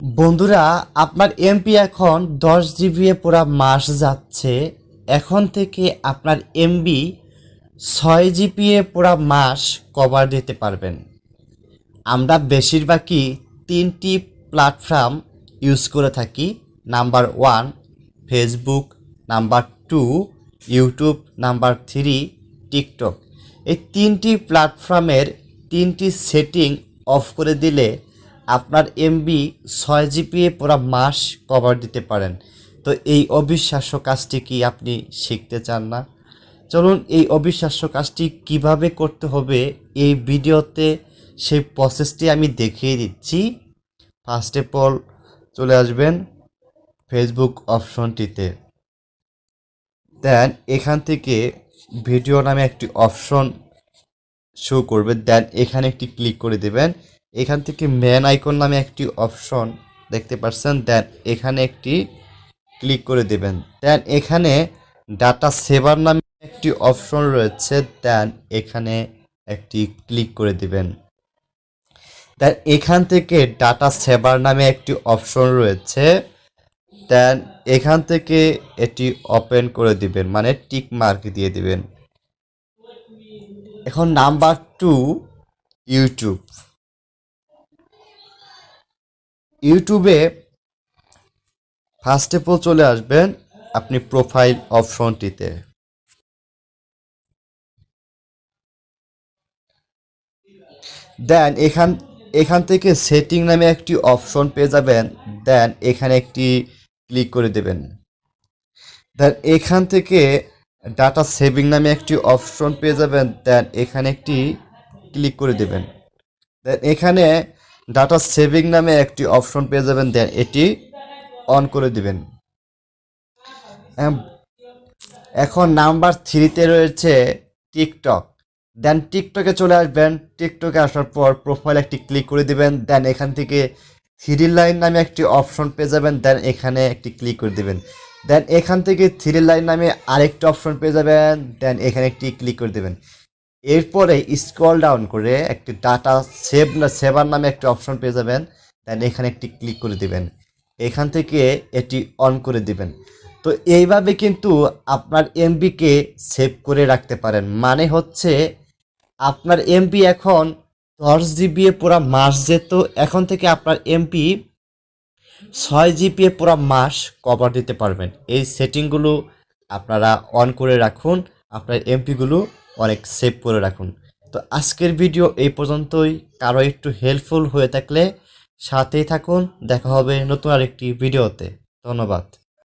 বন্ধুরা, আপনার এমপি এখন 10 জিবি পুরা মাস যাচ্ছে। এখন থেকে আপনার এমবি 6 জিবি পুরা মাস কভার দিতে পারবেন। আমরা বেশিরভাগই 3টি প্ল্যাটফর্ম ইউজ করে থাকি। Number 1 Facebook, number 2 YouTube, number 3 TikTok. এই 3টি প্ল্যাটফর্মের 3টি সেটিং অফ করে দিলে আপনার এমবি 6 জিবি পুরো মাস কভার দিতে পারেন। তো এই অবিশ্বাস্য কাজটি কি আপনি শিখতে চান না? চলুন এই অবিশ্বাস্য কাজটি কিভাবে করতে হবে এই ভিডিওতে সেই প্রসেসটি আমি দেখিয়ে দিচ্ছি। ফার্স্ট অফ অল চলে আসবেন ফেসবুক অপশনটিতে। দেন এখান থেকে ভিডিও নামে একটি অপশন শো করবে। দেন এখানে একটি ক্লিক করে দেবেন। এখান থেকে ম্যান আইকন নামে একটি অপশন দেখতে পাচ্ছেন। দেন এখানে একটি ক্লিক করে দেবেন। দেন এখানে ডাটা সেভার নামে একটি অপশন রয়েছে। দেন এখানে একটি ক্লিক করে দিবেন। দেন এখান থেকে ডাটা সেভার নামে একটি অপশন রয়েছে। দেন এখান থেকে এটি ওপেন করে দিবেন, মানে টিক মার্ক দিয়ে দিবেন। এখন নাম্বার 2 ইউটিউব। ইউটিউবে ফার্স্ট অফ অল চলে আসবেন আপনি প্রোফাইল অপশনটিতে। দেন এখান থেকে সেটিং নামে একটি অপশন পেয়ে যাবেন। দেন এখানে একটি ক্লিক করে দেবেন। দেন এখান থেকে ডাটা সেভিং নামে একটি অপশন পেয়ে যাবেন। দেন এখানে একটি ক্লিক করে দেবেন। দেন এখানে ডাটা সেভিং নামে একটি অপশন পেয়ে যাবেন। দেন এটি অন করে দিবেন। এখন নাম্বার 3তে রয়েছে টিকটক। দেন টিকটকে চলে আসবেন। টিকটকে আসার পর প্রোফাইল একটি ক্লিক করে দিবেন। দেন এখান থেকে থ্রি লাইন নামে একটি অপশন পেয়ে যাবেন। দেন এখানে একটি ক্লিক করে দিবেন। দেন এখান থেকে থ্রি লাইন নামে আরেকটি অপশন পেয়ে যাবেন। দেন এখানে একটি ক্লিক করে দেবেন। এরপরে স্ক্রল ডাউন করে একটি ডাটা সেভার নামে একটি অপশন পেয়ে যাবেন। দেন এখানে একটি ক্লিক করে দিবেন। এখান থেকে এটি অন করে দিবেন। তো এইভাবে কিন্তু আপনার এমবিকে সেভ করে রাখতে পারেন। মানে হচ্ছে আপনার এমবি এখন 10 জিবি পুরা মাস যেত, এখন থেকে আপনার এমবি 6 জিবি পুরা মাস কভার দিতে পারবেন। এই সেটিংগুলো আপনারা অন করে রাখুন, আপনার এমপিগুলো অনেক সেভ করে রাখুন। তো আজকের ভিডিও এই পর্যন্তই। কারো একটু হেল্পফুল হয়ে থাকলে সাথেই থাকুন। দেখা হবে নতুন আরেকটি ভিডিওতে। ধন্যবাদ।